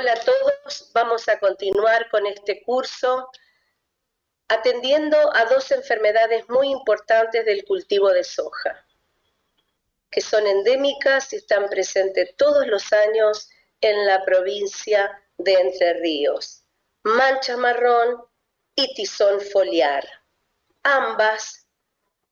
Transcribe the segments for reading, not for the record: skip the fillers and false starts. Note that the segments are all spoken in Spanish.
Hola a todos, vamos a continuar con este curso atendiendo a dos enfermedades muy importantes del cultivo de soja, que son endémicas y están presentes todos los años en la provincia de Entre Ríos: mancha marrón y tizón foliar, ambas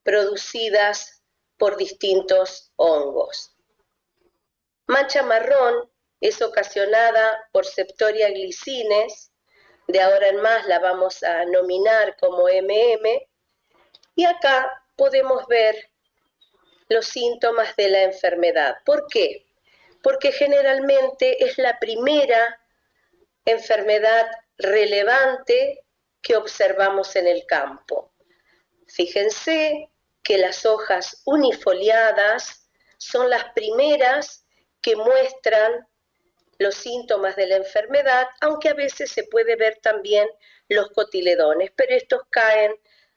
producidas por distintos hongos. Mancha marrón es ocasionada por Septoria glicines, de ahora en más la vamos a nominar como MM, y acá podemos ver los síntomas de la enfermedad. ¿Por qué? Porque generalmente es la primera enfermedad relevante que observamos en el campo. Fíjense que las hojas unifoliadas son las primeras que muestran los síntomas de la enfermedad, aunque a veces se puede ver también los cotiledones, pero estos caen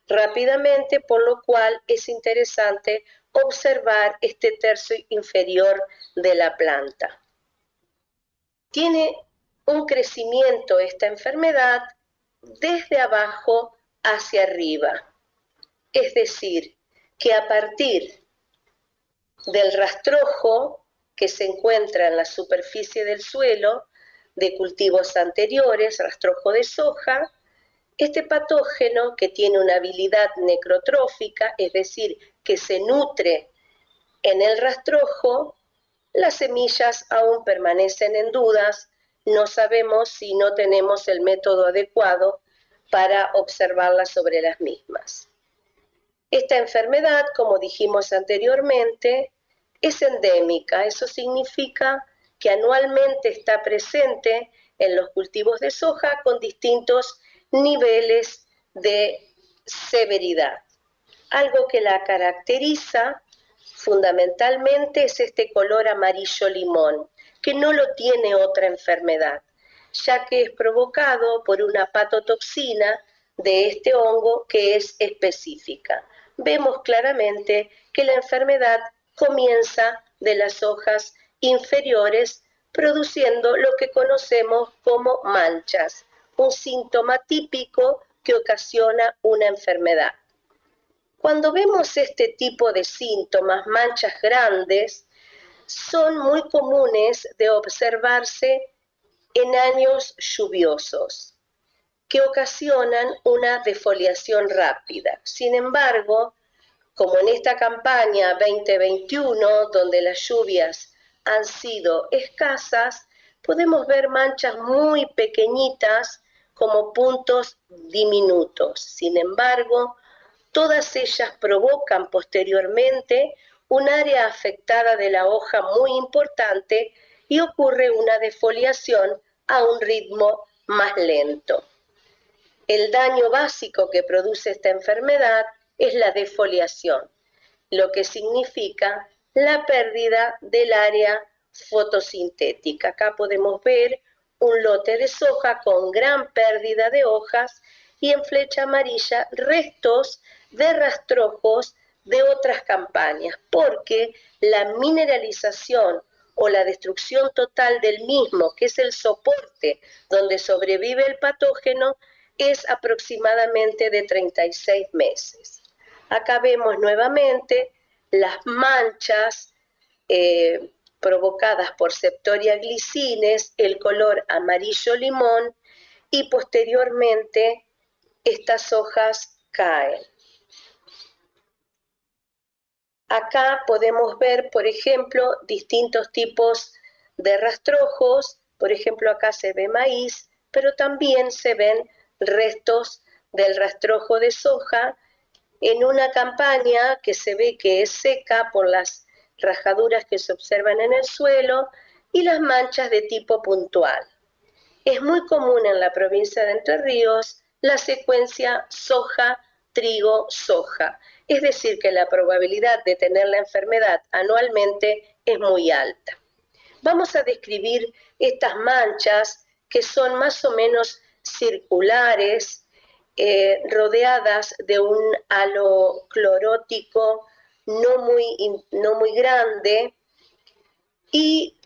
rápidamente, por lo cual es interesante observar este tercio inferior de la planta. Tiene un crecimiento esta enfermedad desde abajo hacia arriba, es decir, que a partir del rastrojo que se encuentra en la superficie del suelo de cultivos anteriores, rastrojo de soja, este patógeno, que tiene una habilidad necrotrófica, es decir, que se nutre en el rastrojo, las semillas aún permanecen en dudas, no sabemos si no tenemos el método adecuado para observarlas sobre las mismas. Esta enfermedad, como dijimos anteriormente, es endémica. Eso significa que anualmente está presente en los cultivos de soja con distintos niveles de severidad. Algo que la caracteriza fundamentalmente es este color amarillo limón, que no lo tiene otra enfermedad, ya que es provocado por una patotoxina de este hongo que es específica. Vemos claramente que la enfermedad comienza de las hojas inferiores, produciendo lo que conocemos como manchas, un síntoma típico que ocasiona una enfermedad. Cuando vemos este tipo de síntomas, manchas grandes, son muy comunes de observarse en años lluviosos, que ocasionan una defoliación rápida. Sin embargo, como en esta campaña 2021, donde las lluvias han sido escasas, podemos ver manchas muy pequeñitas como puntos diminutos. Sin embargo, todas ellas provocan posteriormente un área afectada de la hoja muy importante y ocurre una defoliación a un ritmo más lento. El daño básico que produce esta enfermedad es la defoliación, lo que significa la pérdida del área fotosintética. Acá podemos ver un lote de soja con gran pérdida de hojas y en flecha amarilla restos de rastrojos de otras campañas, porque la mineralización o la destrucción total del mismo, que es el soporte donde sobrevive el patógeno, es aproximadamente de 36 meses. Acá vemos nuevamente las manchas provocadas por Septoria glicines, el color amarillo limón, y posteriormente estas hojas caen. Acá podemos ver, por ejemplo, distintos tipos de rastrojos. Por ejemplo, acá se ve maíz, pero también se ven restos del rastrojo de soja en una campaña que se ve que es seca por las rajaduras que se observan en el suelo y las manchas de tipo puntual. Es muy común en la provincia de Entre Ríos la secuencia soja, trigo, soja, es decir, que la probabilidad de tener la enfermedad anualmente es muy alta. Vamos a describir estas manchas que son más o menos circulares, rodeadas de un halo clorótico no muy grande, y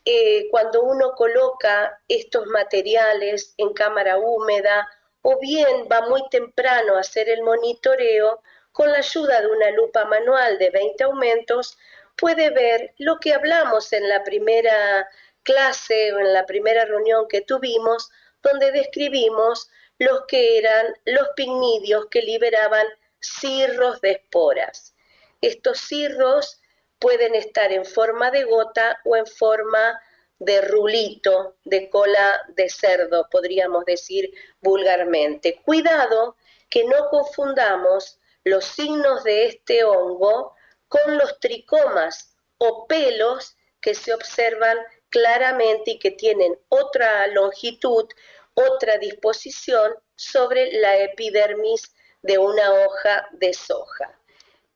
cuando uno coloca estos materiales en cámara húmeda o bien va muy temprano a hacer el monitoreo, con la ayuda de una lupa manual de 20 aumentos, puede ver lo que hablamos en la primera clase o en la primera reunión que tuvimos, donde describimos los que eran los picnidios que liberaban cirros de esporas. Estos cirros pueden estar en forma de gota o en forma de rulito, de cola de cerdo, podríamos decir vulgarmente. Cuidado que no confundamos los signos de este hongo con los tricomas o pelos que se observan claramente y que tienen otra longitud, otra disposición sobre la epidermis de una hoja de soja.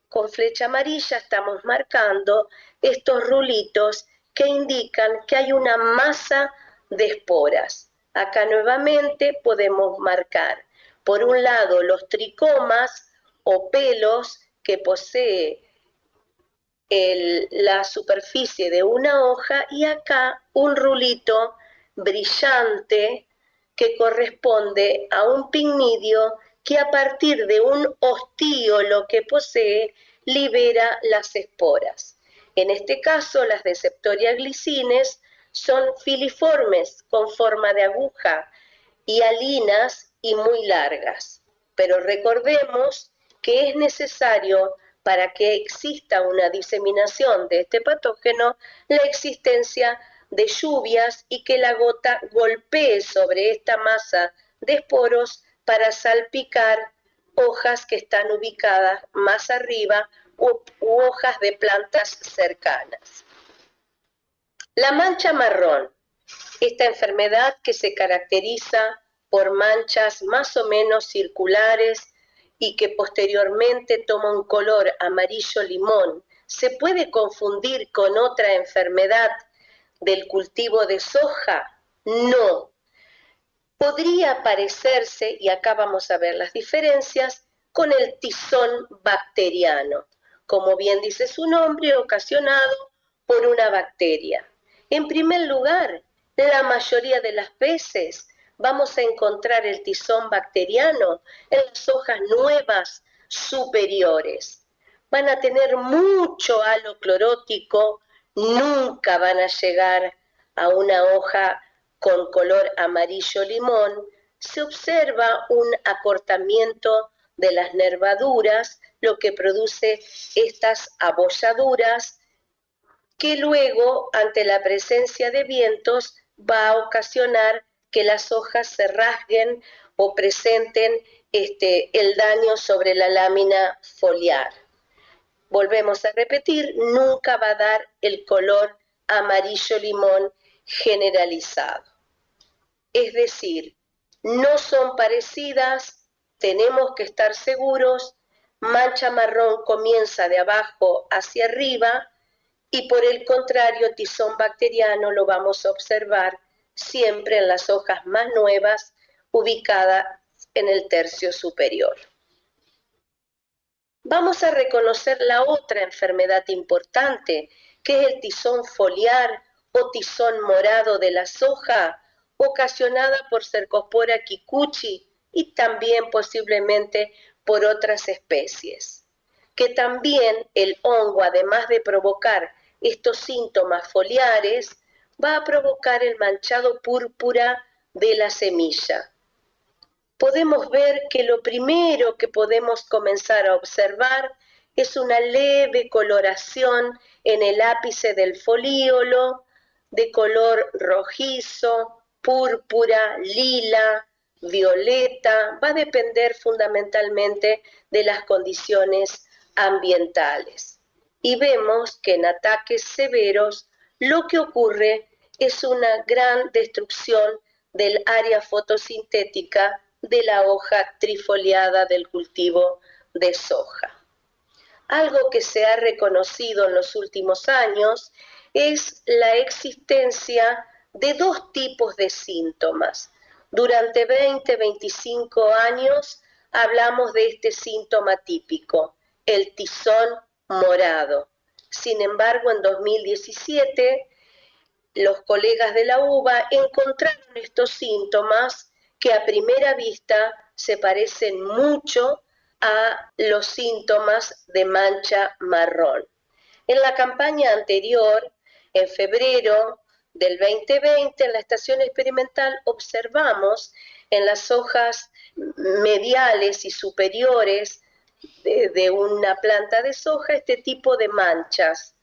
Con flecha amarilla estamos marcando estos rulitos que indican que hay una masa de esporas. Acá nuevamente podemos marcar, por un lado, los tricomas o pelos que posee la superficie de una hoja, y acá un rulito brillante que corresponde a un picnidio que a partir de un ostíolo que posee libera las esporas. En este caso, las de Septoria glicines son filiformes con forma de aguja y alinas y muy largas. Pero recordemos que es necesario, para que exista una diseminación de este patógeno, la existencia de lluvias y que la gota golpee sobre esta masa de esporos para salpicar hojas que están ubicadas más arriba u hojas de plantas cercanas. La mancha marrón, esta enfermedad que se caracteriza por manchas más o menos circulares y que posteriormente toma un color amarillo limón, ¿se puede confundir con otra enfermedad del cultivo de soja? No. Podría parecerse, y acá vamos a ver las diferencias, con el tizón bacteriano, como bien dice su nombre, ocasionado por una bacteria. En primer lugar, la mayoría de las veces vamos a encontrar el tizón bacteriano en las hojas nuevas superiores. Van a tener mucho halo clorótico, nunca van a llegar a una hoja con color amarillo limón. Se observa un acortamiento de las nervaduras, lo que produce estas abolladuras que luego, ante la presencia de vientos, va a ocasionar que las hojas se rasguen o presenten el daño sobre la lámina foliar. Volvemos a repetir, nunca va a dar el color amarillo limón generalizado. Es decir, no son parecidas, tenemos que estar seguros. Mancha marrón comienza de abajo hacia arriba, y por el contrario, tizón bacteriano lo vamos a observar siempre en las hojas más nuevas, ubicadas en el tercio superior. Vamos a reconocer la otra enfermedad importante, que es el tizón foliar o tizón morado de la soja, ocasionada por Cercospora kikuchi y también posiblemente por otras especies. Que también el hongo, además de provocar estos síntomas foliares, va a provocar el manchado púrpura de la semilla. Podemos ver que lo primero que podemos comenzar a observar es una leve coloración en el ápice del folíolo, de color rojizo, púrpura, lila, violeta. Va a depender fundamentalmente de las condiciones ambientales. Y vemos que en ataques severos lo que ocurre es una gran destrucción del área fotosintética de la hoja trifoliada del cultivo de soja. Algo que se ha reconocido en los últimos años es la existencia de dos tipos de síntomas. Durante 20-25 años hablamos de este síntoma típico, el tizón morado. Sin embargo, en 2017 los colegas de la UBA encontraron estos síntomas que a primera vista se parecen mucho a los síntomas de mancha marrón. En la campaña anterior, en febrero del 2020, en la estación experimental observamos en las hojas mediales y superiores de una planta de soja este tipo de manchas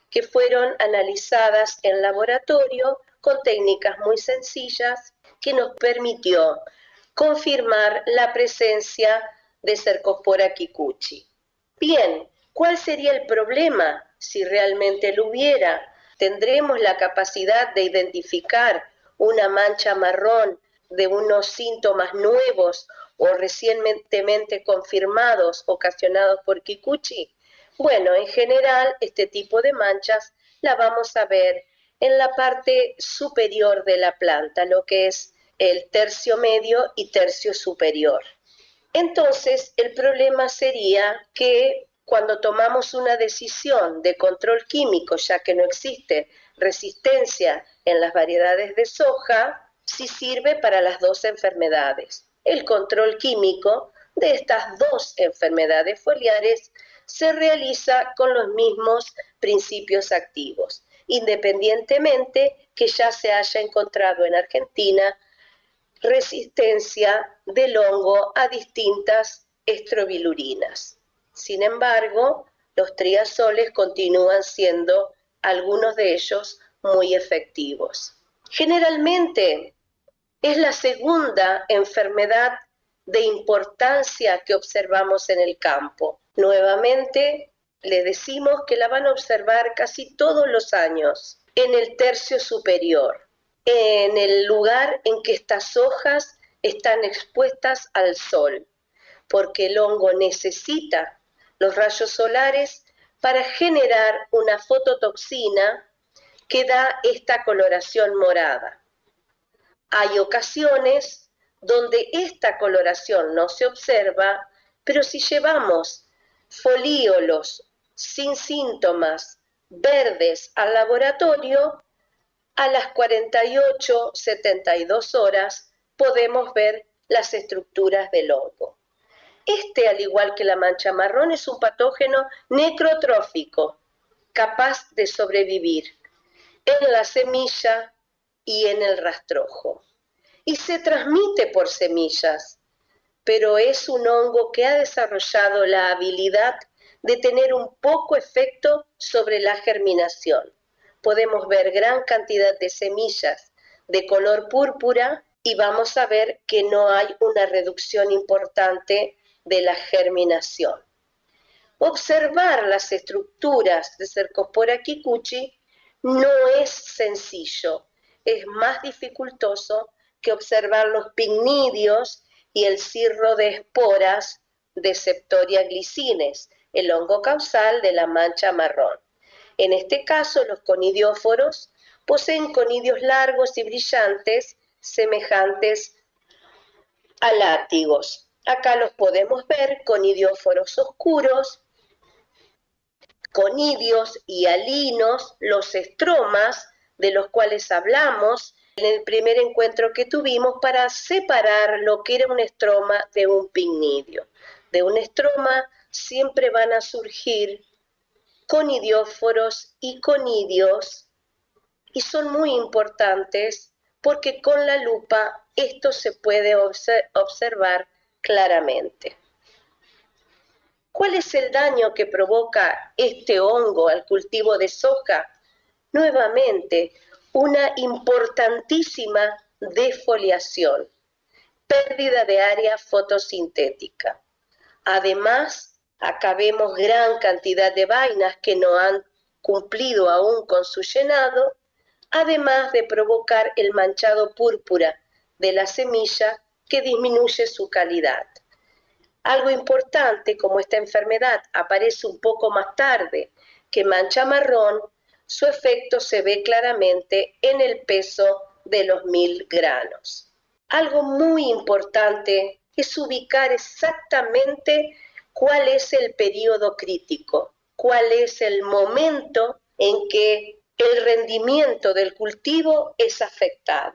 que fueron analizadas en laboratorio con técnicas muy sencillas que nos permitió confirmar la presencia de Cercospora kikuchi. Bien, ¿cuál sería el problema si realmente lo hubiera? ¿Tendremos la capacidad de identificar una mancha marrón de unos síntomas nuevos o recientemente confirmados ocasionados por kikuchi? Bueno, en general este tipo de manchas la vamos a ver en la parte superior de la planta, lo que es el tercio medio y tercio superior. Entonces, el problema sería que cuando tomamos una decisión de control químico, ya que no existe resistencia en las variedades de soja, sí sirve para las dos enfermedades. El control químico de estas dos enfermedades foliares se realiza con los mismos principios activos, independientemente que ya se haya encontrado en Argentina resistencia del hongo a distintas estrobilurinas. Sin embargo, los triazoles continúan siendo algunos de ellos muy efectivos. Generalmente es la segunda enfermedad de importancia que observamos en el campo. Nuevamente, le decimos que la van a observar casi todos los años en el tercio superior, en el lugar en que estas hojas están expuestas al sol, porque el hongo necesita los rayos solares para generar una fototoxina que da esta coloración morada. Hay ocasiones donde esta coloración no se observa, pero si llevamos folíolos sin síntomas verdes al laboratorio, a las 48, 72 horas podemos ver las estructuras del hongo. Este, al igual que la mancha marrón, es un patógeno necrotrófico, capaz de sobrevivir en la semilla y en el rastrojo. Y se transmite por semillas, pero es un hongo que ha desarrollado la habilidad de tener un poco efecto sobre la germinación. Podemos ver gran cantidad de semillas de color púrpura y vamos a ver que no hay una reducción importante de la germinación. Observar las estructuras de Cercospora kikuchi no es sencillo, es más dificultoso que observar los pignidios y el cirro de esporas de Septoria glicines, el hongo causal de la mancha marrón. En este caso, los conidióforos poseen conidios largos y brillantes, semejantes a látigos. Acá los podemos ver, conidióforos oscuros, conidios y alinos, los estromas de los cuales hablamos en el primer encuentro que tuvimos para separar lo que era un estroma de un pignidio. De un estroma siempre van a surgir conidióforos y conidios y son muy importantes porque con la lupa esto se puede observar claramente. ¿Cuál es el daño que provoca este hongo al cultivo de soja? Nuevamente, una importantísima defoliación, pérdida de área fotosintética. Además, acá vemos gran cantidad de vainas que no han cumplido aún con su llenado, además de provocar el manchado púrpura de la semilla que disminuye su calidad. Algo importante, como esta enfermedad aparece un poco más tarde que mancha marrón, su efecto se ve claramente en el peso de los 1000 granos. Algo muy importante es ubicar exactamente cuál es el periodo crítico, cuál es el momento en que el rendimiento del cultivo es afectado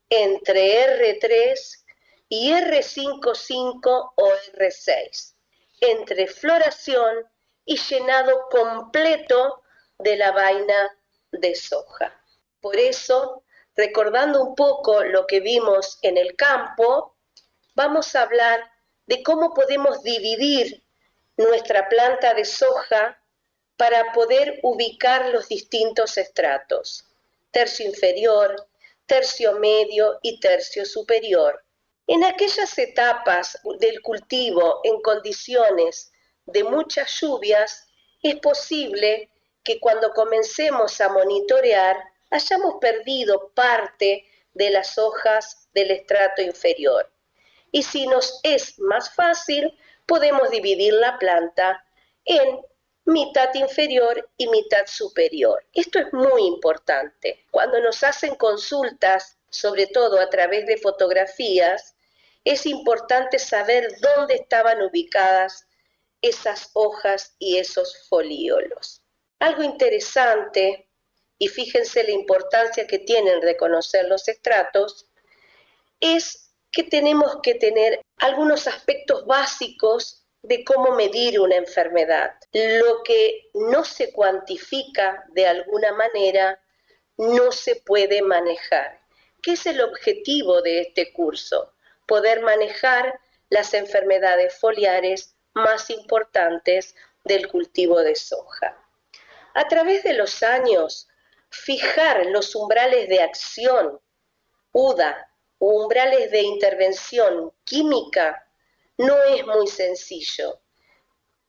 entre R3 y R55 o R6, entre floración y llenado completo de la vaina de soja. Por eso, recordando un poco lo que vimos en el campo, vamos a hablar de cómo podemos dividir nuestra planta de soja para poder ubicar los distintos estratos: tercio inferior, tercio medio y tercio superior. En aquellas etapas del cultivo en condiciones de muchas lluvias, es posible que cuando comencemos a monitorear hayamos perdido parte de las hojas del estrato inferior. Y si nos es más fácil, podemos dividir la planta en mitad inferior y mitad superior. Esto es muy importante. Cuando nos hacen consultas, sobre todo a través de fotografías, es importante saber dónde estaban ubicadas esas hojas y esos folíolos. Algo interesante, y fíjense la importancia que tienen reconocer los estratos, es que tenemos que tener algunos aspectos básicos de cómo medir una enfermedad. Lo que no se cuantifica de alguna manera no se puede manejar. ¿Qué es el objetivo de este curso? Poder manejar las enfermedades foliares más importantes del cultivo de soja. A través de los años, fijar los umbrales de acción, UDA, o umbrales de intervención química, no es muy sencillo.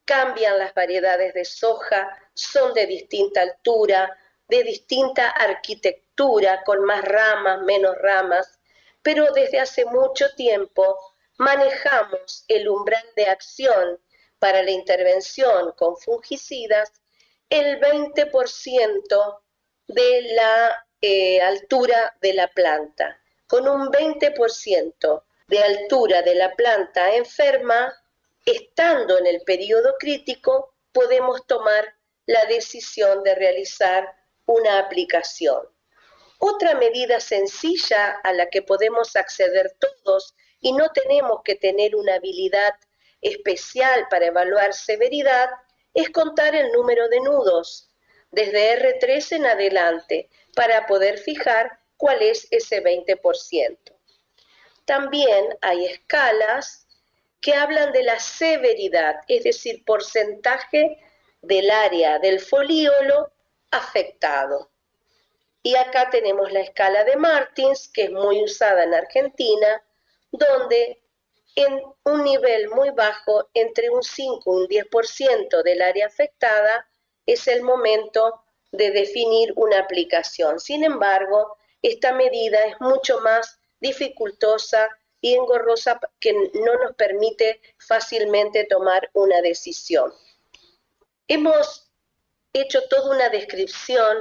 Cambian las variedades de soja, son de distinta altura, de distinta arquitectura, con más ramas, menos ramas, pero desde hace mucho tiempo manejamos el umbral de acción para la intervención con fungicidas el 20% de la altura de la planta. Con un 20% de altura de la planta enferma, estando en el periodo crítico, podemos tomar la decisión de realizar una aplicación. Otra medida sencilla a la que podemos acceder todos, y no tenemos que tener una habilidad especial para evaluar severidad, es contar el número de nudos desde R3 en adelante para poder fijar cuál es ese 20%. También hay escalas que hablan de la severidad, es decir, porcentaje del área del folíolo afectado. Y acá tenemos la escala de Martins, que es muy usada en Argentina, donde en un nivel muy bajo, entre un 5 y un 10% del área afectada, es el momento de definir una aplicación. Sin embargo, esta medida es mucho más dificultosa y engorrosa, que no nos permite fácilmente tomar una decisión. Hemos hecho toda una descripción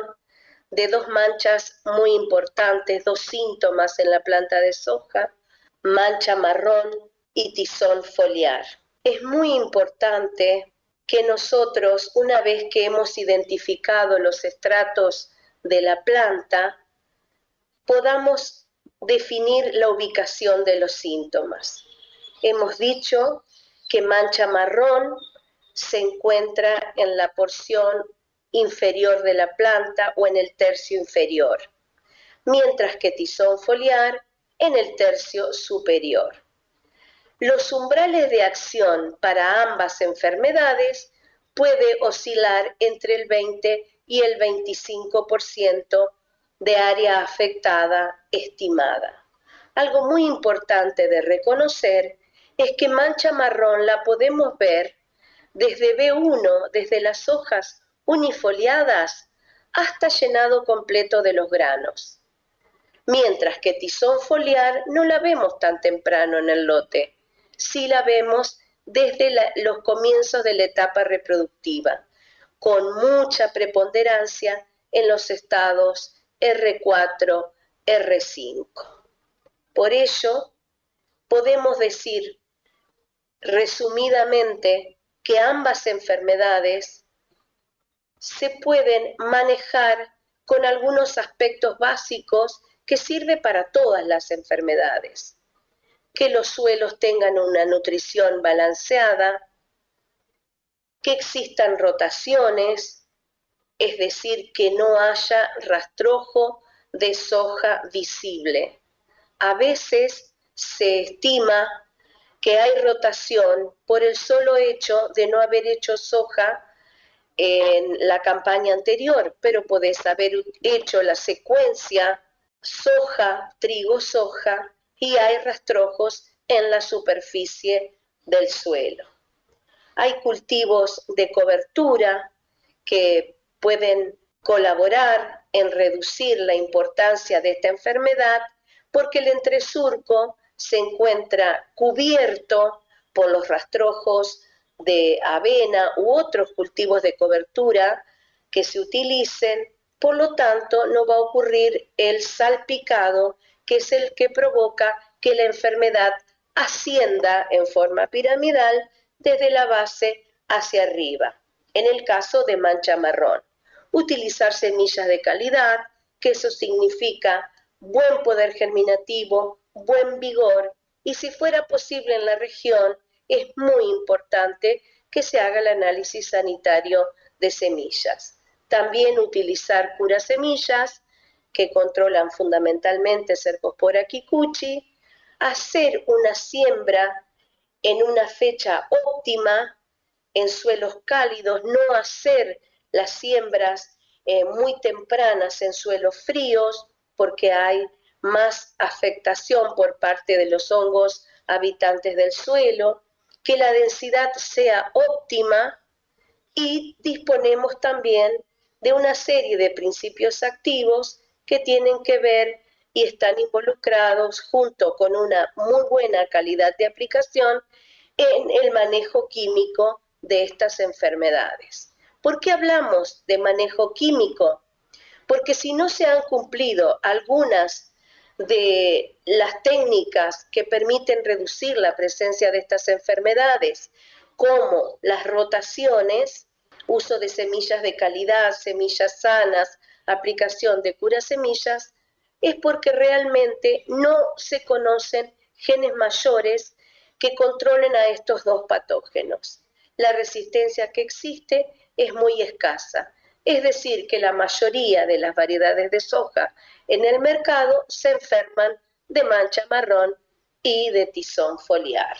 de dos manchas muy importantes, dos síntomas en la planta de soja: mancha marrón y tizón foliar. Es muy importante que nosotros, una vez que hemos identificado los estratos de la planta, podamos definir la ubicación de los síntomas. Hemos dicho que mancha marrón se encuentra en la porción inferior de la planta o en el tercio inferior, mientras que tizón foliar en el tercio superior. Los umbrales de acción para ambas enfermedades puede oscilar entre el 20 y el 25% de área afectada estimada. Algo muy importante de reconocer es que mancha marrón la podemos ver desde B1, desde las hojas unifoliadas, hasta llenado completo de los granos. Mientras que tizón foliar no la vemos tan temprano en el lote, sí la vemos desde los comienzos de la etapa reproductiva, con mucha preponderancia en los estados R4, R5. Por ello, podemos decir resumidamente que ambas enfermedades se pueden manejar con algunos aspectos básicos que sirve para todas las enfermedades. Que los suelos tengan una nutrición balanceada, que existan rotaciones, es decir, que no haya rastrojo de soja visible. A veces se estima que hay rotación por el solo hecho de no haber hecho soja en la campaña anterior, pero podés haber hecho la secuencia soja, trigo, soja, y hay rastrojos en la superficie del suelo. Hay cultivos de cobertura que pueden colaborar en reducir la importancia de esta enfermedad porque el entresurco se encuentra cubierto por los rastrojos de avena u otros cultivos de cobertura que se utilicen, por lo tanto no va a ocurrir el salpicado, que es el que provoca que la enfermedad ascienda en forma piramidal desde la base hacia arriba. En el caso de mancha marrón, utilizar semillas de calidad, que eso significa buen poder germinativo, buen vigor, y si fuera posible en la región, es muy importante que se haga el análisis sanitario de semillas. También utilizar curasemillas, que controlan fundamentalmente Cercospora kikuchi, hacer una siembra en una fecha óptima, en suelos cálidos, no hacer las siembras muy tempranas en suelos fríos, porque hay más afectación por parte de los hongos habitantes del suelo, que la densidad sea óptima, y disponemos también de una serie de principios activos que tienen que ver y están involucrados junto con una muy buena calidad de aplicación en el manejo químico de estas enfermedades. ¿Por qué hablamos de manejo químico? Porque si no se han cumplido algunas de las técnicas que permiten reducir la presencia de estas enfermedades, como las rotaciones, uso de semillas de calidad, semillas sanas, aplicación de curasemillas, es porque realmente no se conocen genes mayores que controlen a estos dos patógenos. La resistencia que existe es muy escasa, es decir, que la mayoría de las variedades de soja en el mercado se enferman de mancha marrón y de tizón foliar.